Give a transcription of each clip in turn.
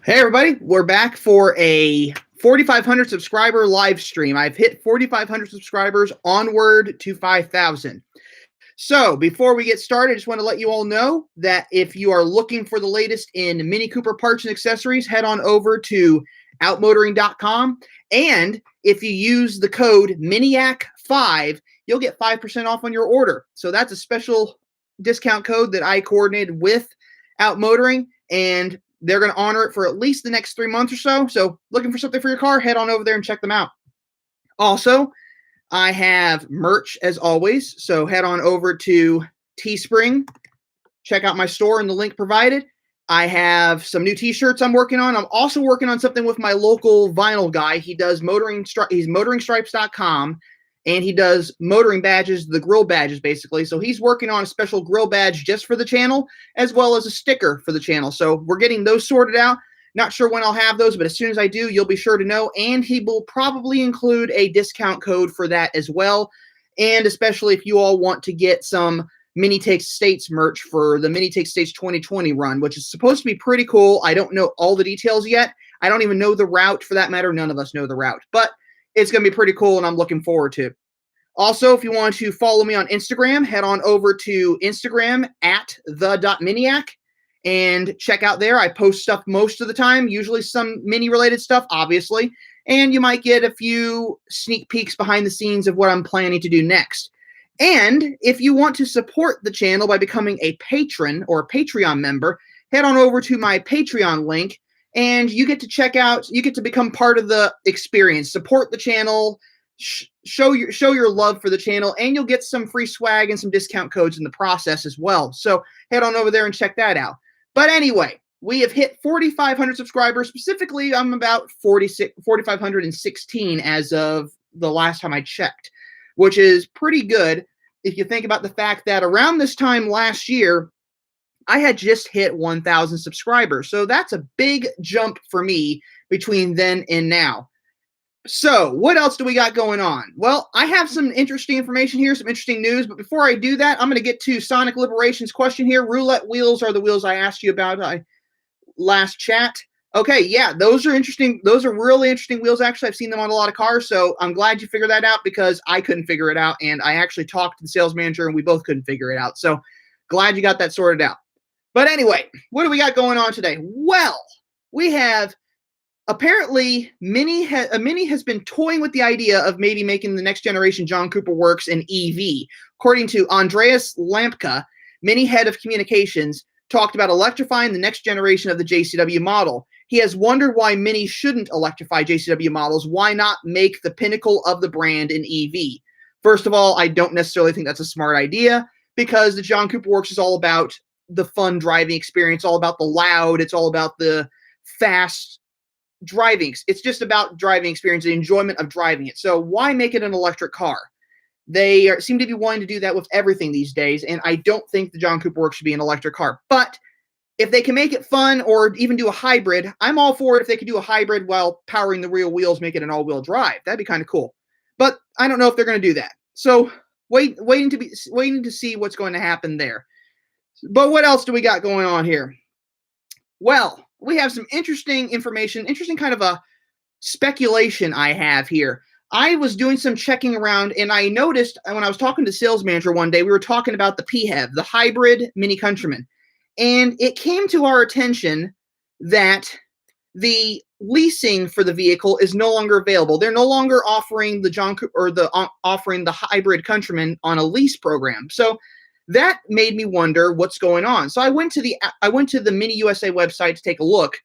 Hey everybody, we're back for a 4,500 subscriber live stream. I've hit 4,500 subscribers, onward to 5,000. So before we get started, I just want to let you all know that if you are looking for the latest in Mini Cooper parts and accessories, head on over to outmotoring.com. And if you use the code Miniac5, you'll get 5% off on your order. So that's a special discount code that I coordinated with Outmotoring, and they're going to honor it for at least the next 3 months or so. So looking for something for your car, head on over there and check them out. Also, I have merch as always. So head on over to Teespring, check out my store in the link provided. I have some new t-shirts I'm working on. I'm also working on something with my local vinyl guy. He does he's motoringstripes.com, and he does motoring badges, the grill badges basically. So he's working on a special grill badge just for the channel, as well as a sticker for the channel. So we're getting those sorted out. Not sure when I'll have those, but as soon as I do, you'll be sure to know. And he will probably include a discount code for that as well. And especially if you all want to get some Mini Takes States merch for the Mini Takes States 2020 run, which is supposed to be pretty cool. I don't know all the details yet. I don't even know the route for that matter. None of us know the route, but it's going to be pretty cool, and I'm looking forward to it. Also, if you want to follow me on Instagram, head on over to Instagram at the.miniac and check out there. I post stuff most of the time, usually some mini-related stuff, obviously, and you might get a few sneak peeks behind the scenes of what I'm planning to do next. And if you want to support the channel by becoming a patron or a Patreon member, head on over to my Patreon link, and you get to become part of the experience, support the channel, show your love for the channel, and you'll get some free swag and some discount codes in the process as well. So head on over there and check that out. But anyway, we have hit 4,500 subscribers. Specifically, I'm about 4,516 as of the last time I checked, which is pretty good if you think about the fact that around this time last year, I had just hit 1,000 subscribers. So that's a big jump for me between then and now. So what else do we got going on? Well, I have some interesting information here, some interesting news. But before I do that, I'm going to get to Sonic Liberation's question here. Roulette wheels are the wheels I asked you about last chat. Okay, yeah, those are interesting. Those are really interesting wheels. Actually, I've seen them on a lot of cars. So I'm glad you figured that out, because I couldn't figure it out. And I actually talked to the sales manager and we both couldn't figure it out. So glad you got that sorted out. But anyway, what do we got going on today? Well, we have... Apparently, Mini has been toying with the idea of maybe making the next generation John Cooper Works an EV. According to Andreas Lampka, Mini head of communications, talked about electrifying the next generation of the JCW model. He has wondered why Mini shouldn't electrify JCW models. Why not make the pinnacle of the brand an EV? First of all, I don't necessarily think that's a smart idea, because the John Cooper Works is all about the fun driving experience, all about the loud, it's all about the fast driving. It's just about driving experience, the enjoyment of driving it. So why make it an electric car? They seem to be wanting to do that with everything these days, and I don't think the John Cooper Works should be an electric car. But if they can make it fun, or even do a hybrid, I'm all for it. If they could do a hybrid while powering the rear wheels, make it an all-wheel drive, that'd be kind of cool. But I don't know if they're going to do that. So waiting to see what's going to happen there. But what else do we got going on here? Well, we have some interesting information, interesting kind of a speculation I have here. I was doing some checking around, and I noticed when I was talking to the sales manager one day, we were talking about the PHEV, the hybrid Mini Countryman. And it came to our attention that the leasing for the vehicle is no longer available. They're no longer offering the offering the hybrid Countryman on a lease program. So that made me wonder what's going on. So I went to the Mini USA website to take a look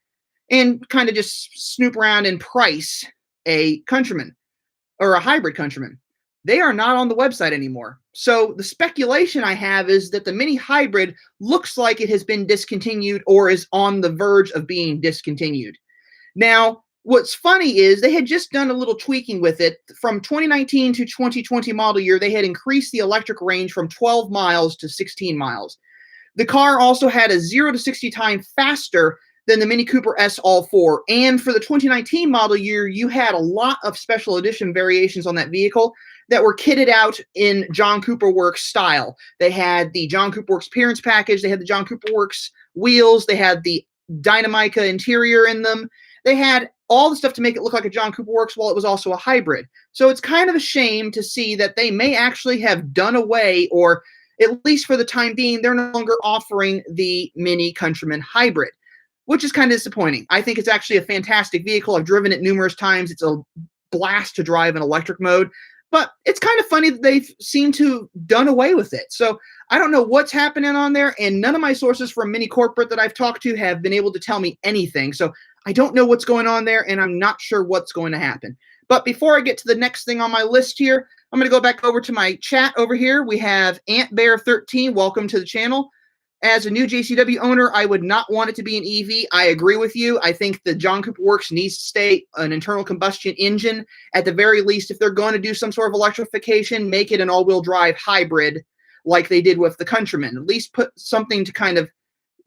and kind of just snoop around and price a Countryman or a hybrid Countryman. They are not on the website anymore. So the speculation I have is that the Mini Hybrid looks like it has been discontinued or is on the verge of being discontinued. Now, what's funny is they had just done a little tweaking with it. From 2019 to 2020 model year, they had increased the electric range from 12 miles to 16 miles. The car also had a 0 to 60 time faster than the Mini Cooper S All-4. And for the 2019 model year, you had a lot of special edition variations on that vehicle that were kitted out in John Cooper Works style. They had the John Cooper Works appearance package. They had the John Cooper Works wheels. They had the Dynamica interior in them. They had all the stuff to make it look like a John Cooper Works while it was also a hybrid. So it's kind of a shame to see that they may actually have done away, or at least for the time being, they're no longer offering the Mini Countryman hybrid, which is kind of disappointing. I think it's actually a fantastic vehicle. I've driven it numerous times. It's a blast to drive in electric mode, but it's kind of funny that they've seemed to have done away with it. So I don't know what's happening on there, and none of my sources from Mini Corporate that I've talked to have been able to tell me anything. So I don't know what's going on there, and I'm not sure what's going to happen. But before I get to the next thing on my list here, I'm going to go back over to my chat over here. We have AntBear13. Welcome to the channel. As a new JCW owner, I would not want it to be an EV. I agree with you. I think the John Cooper Works needs to stay an internal combustion engine. At the very least, if they're going to do some sort of electrification, make it an all-wheel drive hybrid like they did with the Countryman. At least put something to kind of,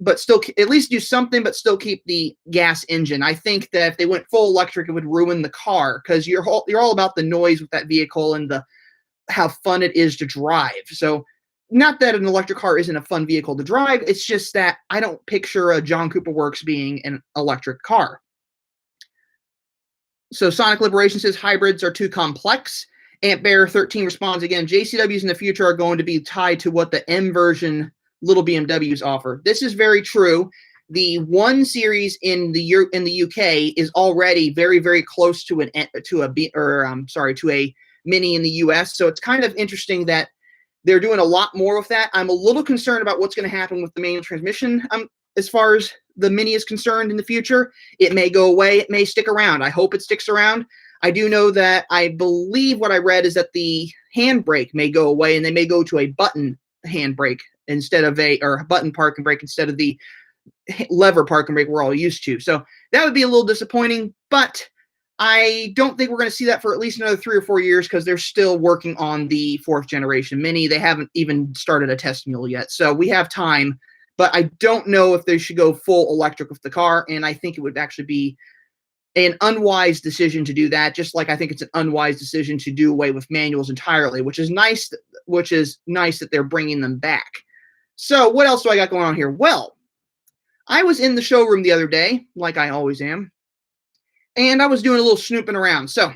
but still, at least do something, but still keep the gas engine. I think that if they went full electric, it would ruin the car, because you're all about the noise with that vehicle and the how fun it is to drive. So not that an electric car isn't a fun vehicle to drive, it's just that I don't picture a John Cooper Works being an electric car. So Sonic Liberation says hybrids are too complex. AntBear13 responds again, JCWs in the future are going to be tied to what the M version little BMWs offer. This is very true. The 1 Series in the UK is already very, very close to a Mini in the US. So it's kind of interesting that they're doing a lot more with that. I'm a little concerned about what's going to happen with the manual transmission as far as the Mini is concerned in the future. It may go away. It may stick around. I hope it sticks around. I do know that I believe what I read is that the handbrake may go away, and they may go to a button handbrake instead of a button park and brake instead of the lever park and brake we're all used to. So that would be a little disappointing, but I don't think we're going to see that for at least another 3 or 4 years, because they're still working on the 4th generation Mini. They haven't even started a test mule yet, so we have time. But I don't know if they should go full electric with the car, and I think it would actually be an unwise decision to do that, just like I think it's an unwise decision to do away with manuals entirely, which is nice that they're bringing them back. So what else do I got going on here? Well, I was in the showroom the other day, like I always am, and I was doing a little snooping around. So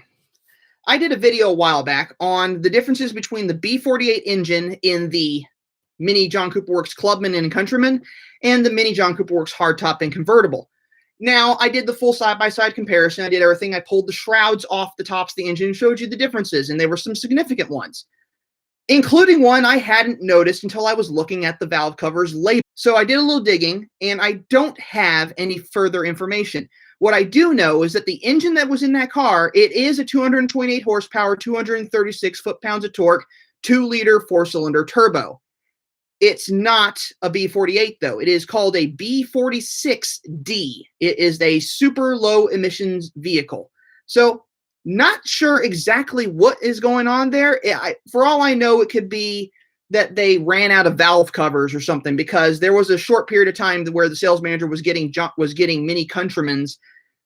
I did a video a while back on the differences between the B48 engine in the Mini John Cooper Works Clubman and Countryman and the Mini John Cooper Works Hardtop and Convertible. Now, I did the full side-by-side comparison. I did everything. I pulled the shrouds off the tops of the engine and showed you the differences, and there were some significant ones, including one I hadn't noticed until I was looking at the valve covers label. So I did a little digging, and I don't have any further information. What I do know is that the engine that was in that car, it is a 228 horsepower, 236 foot-pounds of torque, 2-liter 4-cylinder turbo. It's not a B48, though. It is called a B46D. It is a super low emissions vehicle. So not sure exactly what is going on there. For all I know, it could be that they ran out of valve covers or something, because there was a short period of time where the sales manager was getting Mini Countrymans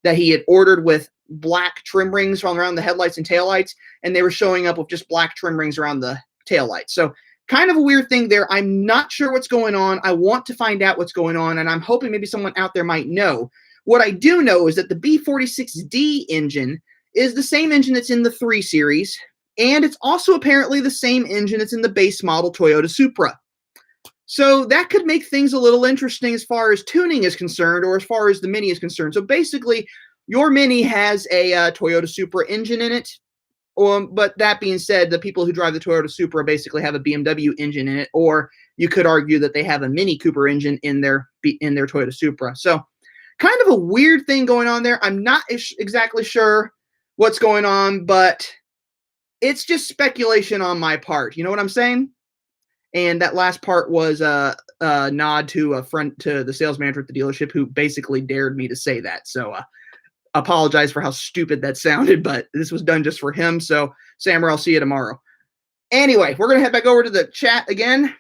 that he had ordered with black trim rings around the headlights and taillights, and they were showing up with just black trim rings around the taillights. So kind of a weird thing there. I'm not sure what's going on. I want to find out what's going on, and I'm hoping maybe someone out there might know. What I do know is that the B46D engine is the same engine that's in the 3 Series, and it's also apparently the same engine that's in the base model Toyota Supra. So that could make things a little interesting as far as tuning is concerned, or as far as the Mini is concerned. So basically, your Mini has a Toyota Supra engine in it. But that being said, the people who drive the Toyota Supra basically have a BMW engine in it, or you could argue that they have a Mini Cooper engine in their Toyota Supra. So kind of a weird thing going on there. I'm not exactly sure what's going on, but it's just speculation on my part. You know what I'm saying? And that last part was a nod to a friend, to the sales manager at the dealership, who basically dared me to say that. So apologize for how stupid that sounded, but this was done just for him. So Samuel, I'll see you tomorrow. Anyway, we're going to head back over to the chat again.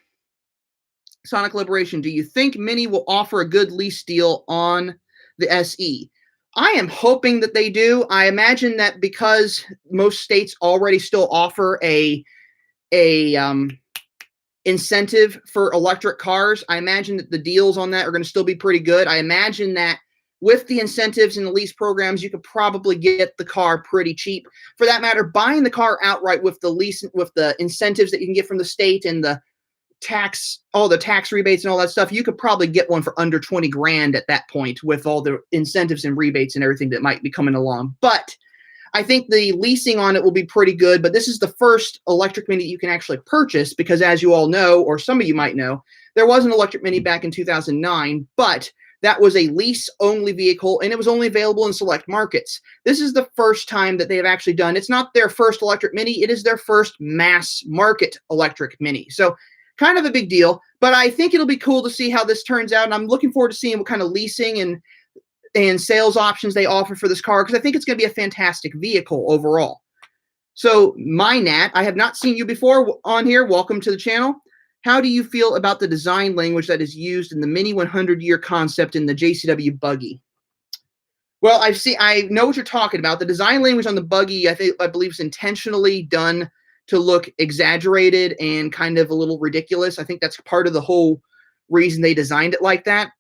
Sonic Liberation, do you think Mini will offer a good lease deal on the SE? I am hoping that they do. I imagine that because most states already still offer a incentive for electric cars. I imagine that the deals on that are going to still be pretty good. I imagine that with the incentives and the lease programs, you could probably get the car pretty cheap. For that matter, buying the car outright with the lease, with the incentives that you can get from the state and the tax, all the tax rebates and all that stuff, you could probably get one for under 20 grand at that point with all the incentives and rebates and everything that might be coming along. But I think the leasing on it will be pretty good, but this is the first electric Mini that you can actually purchase because, as you all know, or some of you might know, there was an electric Mini back in 2009, but that was a lease-only vehicle, and it was only available in select markets. This is the first time that they have actually done. It's not their first electric Mini. It is their first mass market electric Mini. So kind of a big deal, but I think it'll be cool to see how this turns out, and I'm looking forward to seeing what kind of leasing and sales options they offer for this car because I think it's going to be a fantastic vehicle overall. So, Miniac, I have not seen you before on here. Welcome to the channel. How do you feel about the design language that is used in the Mini 100-year concept in the JCW buggy? Well, I know what you're talking about. The design language on the buggy, I believe, is intentionally done to look exaggerated and kind of a little ridiculous. I think that's part of the whole reason they designed it like that.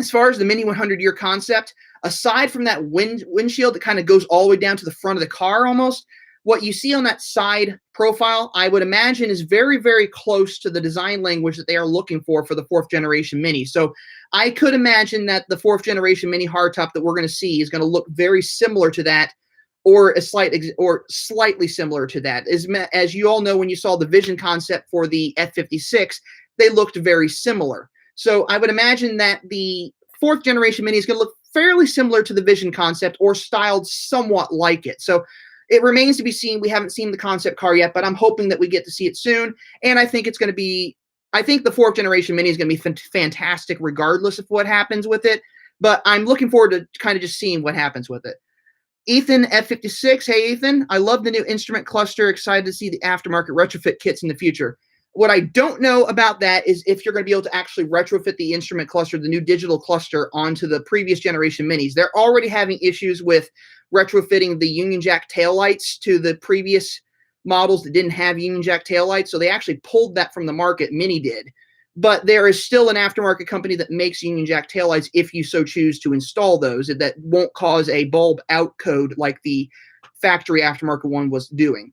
As far as the Mini 100-year concept, aside from that windshield that kind of goes all the way down to the front of the car almost, what you see on that side profile, I would imagine, is very, very close to the design language that they are looking for the fourth generation Mini. So I could imagine that the fourth generation Mini hardtop that we're going to see is going to look very similar to that, or slightly similar to that. As you all know, when you saw the vision concept for the F56, they looked very similar. So I would imagine that the fourth generation Mini is going to look fairly similar to the vision concept or styled somewhat like it. So it remains to be seen. We haven't seen the concept car yet, but I'm hoping that we get to see it soon. And I think it's going to be, I think the fourth generation Mini is going to be fantastic regardless of what happens with it. But I'm looking forward to kind of just seeing what happens with it. Ethan F56, hey Ethan, I love the new instrument cluster. Excited to see the aftermarket retrofit kits in the future. What I don't know about that is if you're going to be able to actually retrofit the instrument cluster, the new digital cluster, onto the previous generation Minis. They're already having issues with retrofitting the Union Jack taillights to the previous models that didn't have Union Jack taillights. So they actually pulled that from the market. Mini did. But there is still an aftermarket company that makes Union Jack taillights if you so choose to install those that won't cause a bulb out code like the factory aftermarket one was doing.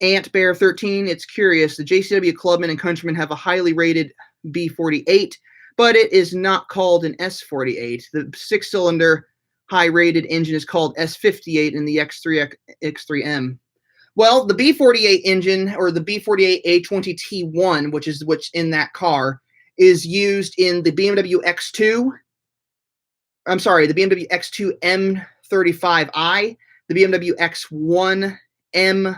Ant Bear 13, it's curious. The JCW Clubman and Countryman have a highly rated B48, but it is not called an S48. The six-cylinder high-rated engine is called S58 in the X3M. Well, the B48 engine, or the B48 A20T1, which is what's in that car, is used in the BMW X2. I'm sorry, the BMW X2 M35i, the BMW X1 M.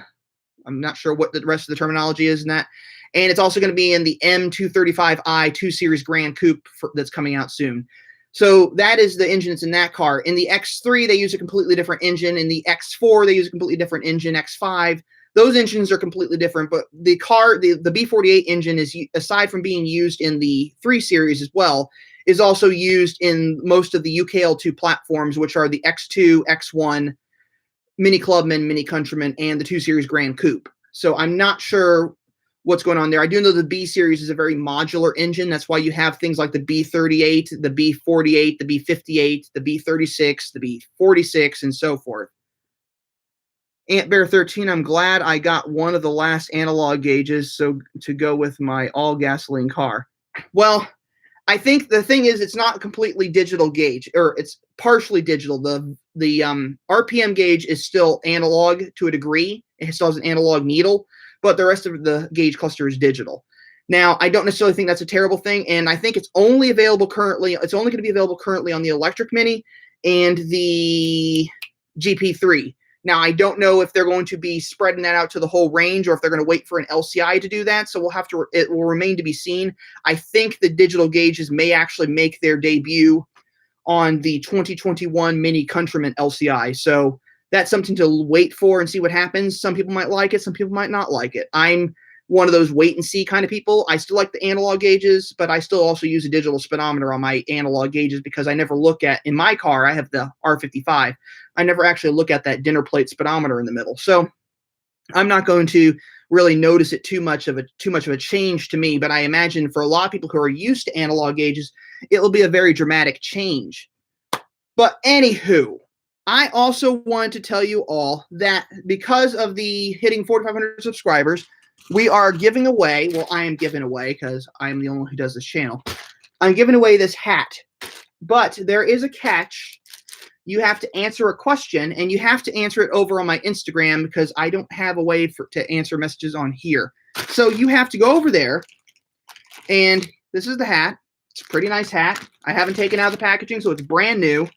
I'm not sure what the rest of the terminology is in that. And it's also going to be in the M235i 2 Series Grand Coupe that's coming out soon. So that is the engine that's in that car. In the X3, they use a completely different engine. In the X4, they use a completely different engine. X5, those engines are completely different. But the car, the B48 engine is, aside from being used in the 3 Series as well, is also used in most of the UKL2 platforms, which are the X2, X1, Mini Clubman, Mini Countryman, and the 2 Series Grand Coupe. So I'm not sure what's going on there. I do know the B Series is a very modular engine. That's why you have things like the B38, the B48, the B58, the B36, the B46, and so forth. Ant Bear 13, I'm glad I got one of the last analog gauges so to go with my all-gasoline car. Well, I think the thing is, it's not a completely digital gauge, or it's partially digital. The RPM gauge is still analog to a degree. It still has an analog needle, but the rest of the gauge cluster is digital. Now, I don't necessarily think that's a terrible thing, and I think it's only available currently. It's only going to be available currently on the Electric Mini and the GP3. Now, I don't know if they're going to be spreading that out to the whole range or if they're going to wait for an LCI to do that. So it will remain to be seen. I think the digital gauges may actually make their debut on the 2021 Mini Countryman LCI. So that's something to wait for and see what happens. Some people might like it. Some people might not like it. I'm one of those wait and see kind of people. I still like the analog gauges, but I still also use a digital speedometer on my analog gauges because I never look at, in my car, I have the R55. I never actually look at that dinner plate speedometer in the middle. So I'm not going to really notice it too much of a change to me, but I imagine for a lot of people who are used to analog gauges, it will be a very dramatic change. But anywho, I also wanted to tell you all that because of the hitting 4,500 subscribers, we are giving away, well, I am giving away because I'm the only one who does this channel. I'm giving away this hat, but there is a catch. You have to answer a question, and you have to answer it over on my Instagram because I don't have a way to answer messages on here. So you have to go over there, and this is the hat. It's a pretty nice hat. I haven't taken out the packaging, so it's brand new.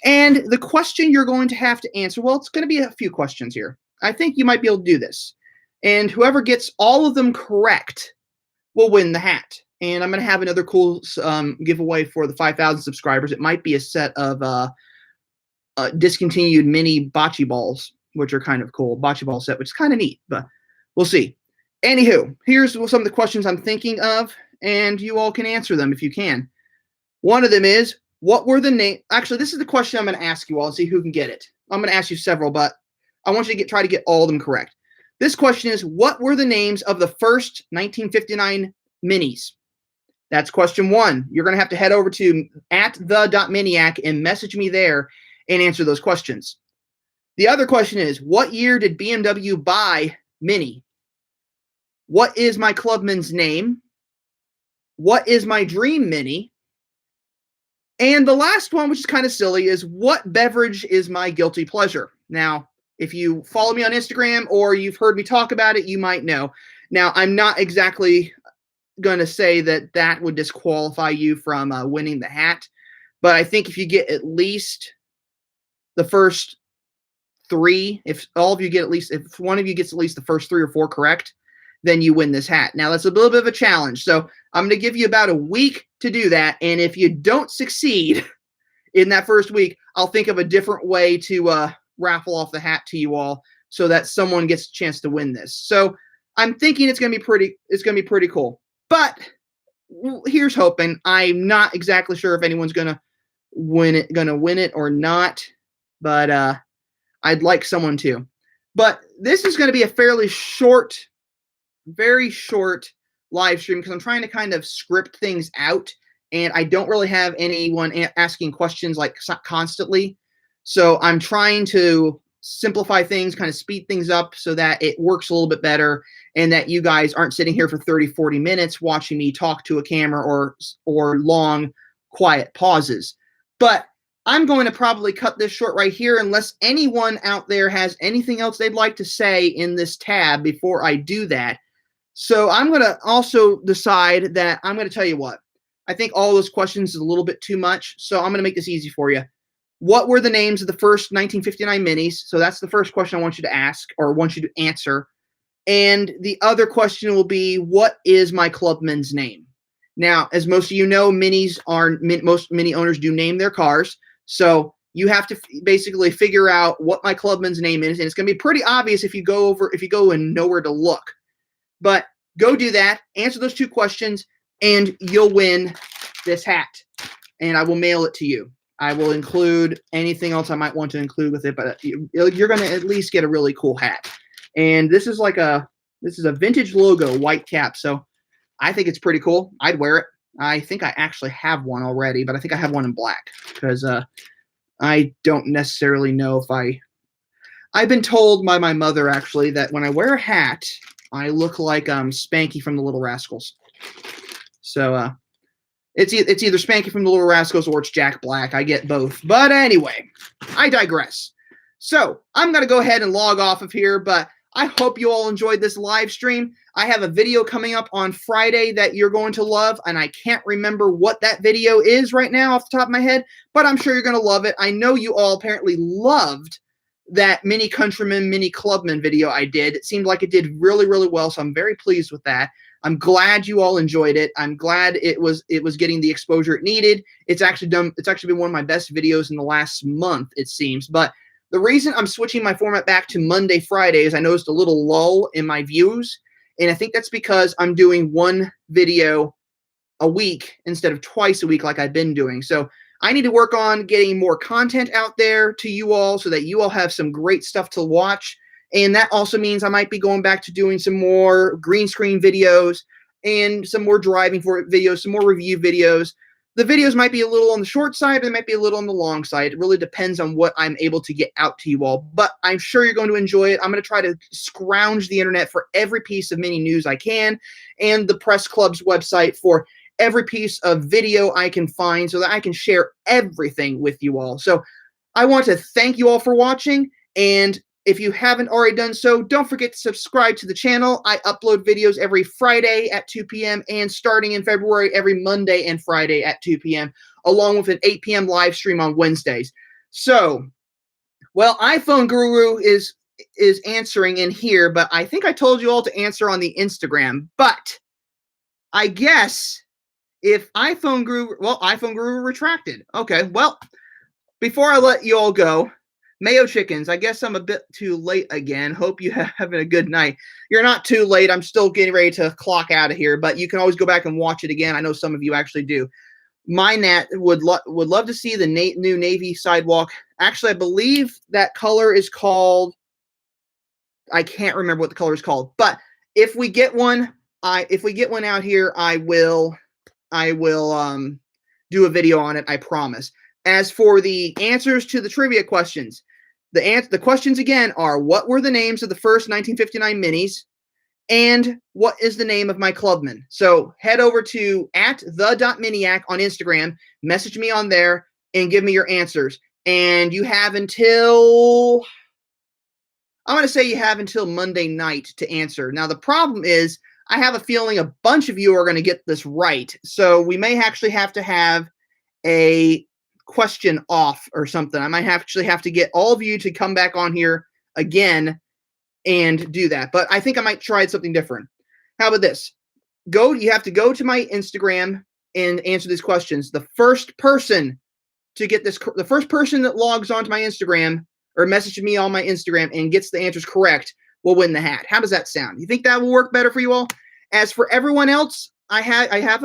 And the question you're going to have to answer, well, it's going to be a few questions here. I think you might be able to do this. And whoever gets all of them correct will win the hat. And I'm going to have another cool giveaway for the 5,000 subscribers. It might be a set of discontinued mini bocce balls, which are kind of cool. Bocce ball set, which is kind of neat, but we'll see. Anywho, here's some of the questions I'm thinking of, and you all can answer them if you can. One of them is, what were the name? Actually, this is the question I'm going to ask you all and see who can get it. I'm going to ask you several, but I want you to try to get all of them correct. This question is, what were the names of the first 1959 minis? That's question one. You're going to have to head over to @the.miniac and message me there and answer those questions. The other question is, what year did BMW buy Mini? What is my clubman's name? What is my dream Mini? And the last one, which is kind of silly, is what beverage is my guilty pleasure? Now, if you follow me on Instagram or you've heard me talk about it, you might know. Now, I'm not exactly going to say that that would disqualify you from winning the hat, but I think if you get at least the first three, if all of you get at least, if one of you gets at least the first 3 or 4 correct, then you win this hat. Now, that's a little bit of a challenge, so I'm going to give you about a week to do that, and if you don't succeed in that first week, I'll think of a different way to raffle off the hat to you all so that someone gets a chance to win this. So I'm thinking it's going to be pretty cool. But here's hoping. I'm not exactly sure if anyone's going to win it or not, but I'd like someone to. But this is going to be a fairly short, very short live stream because I'm trying to kind of script things out, and I don't really have anyone asking questions like constantly. So I'm trying to simplify things, kind of speed things up so that it works a little bit better and that you guys aren't sitting here for 30, 40 minutes watching me talk to a camera or long, quiet pauses. But I'm going to probably cut this short right here unless anyone out there has anything else they'd like to say in this tab before I do that. So I'm going to also decide that I'm going to tell you what. I think all those questions is a little bit too much, so I'm going to make this easy for you. What were the names of the first 1959 minis? So that's the first question I want you to ask or want you to answer. And the other question will be, what is my clubman's name? Now, as most of you know, most Mini owners do name their cars. So you have to basically figure out what my clubman's name is, and it's going to be pretty obvious if you go and know where to look. But go do that, answer those 2 questions, and you'll win this hat. And I will mail it to you. I will include anything else I might want to include with it, but you're going to at least get a really cool hat. And this is a vintage logo, white cap, so I think it's pretty cool. I'd wear it. I think I actually have one already, but I think I have one in black because I don't necessarily know if I've been told by my mother actually that when I wear a hat, I look like Spanky from the Little Rascals. So it's either Spanky from the Little Rascals or it's Jack Black. I get both. But anyway, I digress. So I'm going to go ahead and log off of here, but I hope you all enjoyed this live stream. I have a video coming up on Friday that you're going to love, and I can't remember what that video is right now off the top of my head, but I'm sure you're going to love it. I know you all apparently loved that Mini Countryman, Mini Clubman video I did. It seemed like it did really, really well, so I'm very pleased with that. I'm glad you all enjoyed it. I'm glad it was getting the exposure it needed. It's actually been one of my best videos in the last month, it seems. But the reason I'm switching my format back to Monday, Friday is I noticed a little lull in my views, and I think that's because I'm doing one video a week instead of twice a week like I've been doing. So I need to work on getting more content out there to you all so that you all have some great stuff to watch. And that also means I might be going back to doing some more green screen videos and some more driving for videos, some more review videos. The videos might be a little on the short side, or they might be a little on the long side. It really depends on what I'm able to get out to you all, but I'm sure you're going to enjoy it. I'm going to try to scrounge the internet for every piece of mini news I can, and the Press Club's website for every piece of video I can find, so that I can share everything with you all. So I want to thank you all for watching, and if you haven't already done so, don't forget to subscribe to the channel. I upload videos every Friday at 2 p.m. and starting in February, every Monday and Friday at 2 p.m., along with an 8 p.m. live stream on Wednesdays. So, well, iPhone Guru is answering in here, but I think I told you all to answer on the Instagram. But I guess if iPhone Guru retracted. Okay, well, before I let you all go, Mayo Chickens, I guess I'm a bit too late again. Hope you having a good night. You're not too late. I'm still getting ready to clock out of here, but you can always go back and watch it again. I know some of you actually do. My Nat would love to see the new navy sidewalk. Actually, I believe that color is called, I can't remember what the color is called, but if we get one out here, I will do a video on it, I promise. As for the answers to the trivia questions, the questions again are: what were the names of the first 1959 minis, and what is the name of my clubman? So head over to @the.miniac on Instagram, message me on there, and give me your answers. And you have until, I'm going to say you have until Monday night to answer. Now, the problem is, I have a feeling a bunch of you are going to get this right. So we may actually have to have a question off or something. I might actually have to get all of you to come back on here again and do that. But I think I might try something different. How about this? You have to go to my Instagram and answer these questions. The first person to get this, the first person that logs onto my Instagram or messages me on my Instagram and gets the answers correct will win the hat. How does that sound? You think that will work better for you all? As for everyone else, I have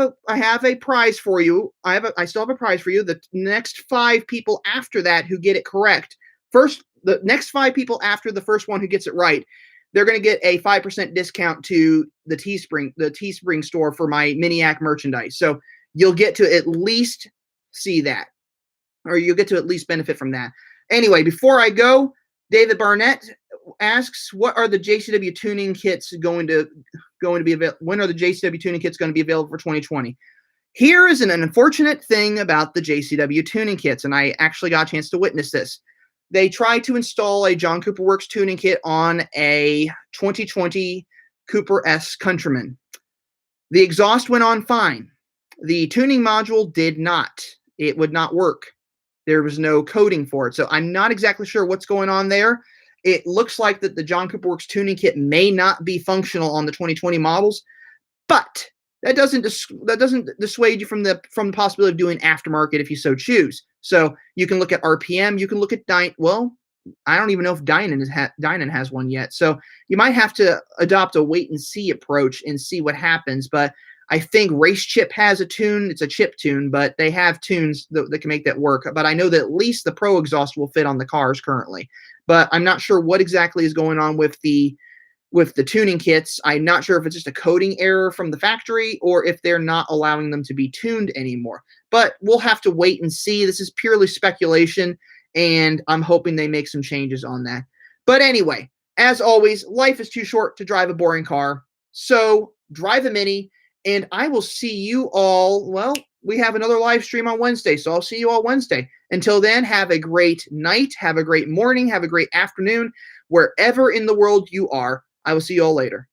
a prize for you. I still have a prize for you. The next 5 people after that who get it correct, the next 5 people after the first one who gets it right, they're going to get a 5% discount to the Teespring store for my Miniac merchandise. So you'll get to at least see that, or you'll get to at least benefit from that. Anyway, before I go, David Barnett asks, what are the JCW tuning kits going to be available? When are the JCW tuning kits going to be available for 2020? Here is an unfortunate thing about the JCW tuning kits, and I actually got a chance to witness this. They tried to install a John Cooper Works tuning kit on a 2020 Cooper S Countryman. The exhaust went on fine. The tuning module did not. It would not work. There was no coding for it. So I'm not exactly sure what's going on there. It looks like that the John Cooper Works tuning kit may not be functional on the 2020 models, but that doesn't dissuade you from the possibility of doing aftermarket if you so choose. So you can look at RPM, you can look at well, I don't even know if Dynan has one yet. So you might have to adopt a wait and see approach and see what happens. But I think Race Chip has a tune. It's a chip tune, but they have tunes that can make that work. But I know that at least the Pro exhaust will fit on the cars currently. But I'm not sure what exactly is going on with the tuning kits. I'm not sure if it's just a coding error from the factory or if they're not allowing them to be tuned anymore. But we'll have to wait and see. This is purely speculation, and I'm hoping they make some changes on that. But anyway, as always, life is too short to drive a boring car. So drive a Mini, and I will see you all. Well, we have another live stream on Wednesday, so I'll see you all Wednesday. Until then, have a great night, have a great morning, have a great afternoon, wherever in the world you are. I will see you all later.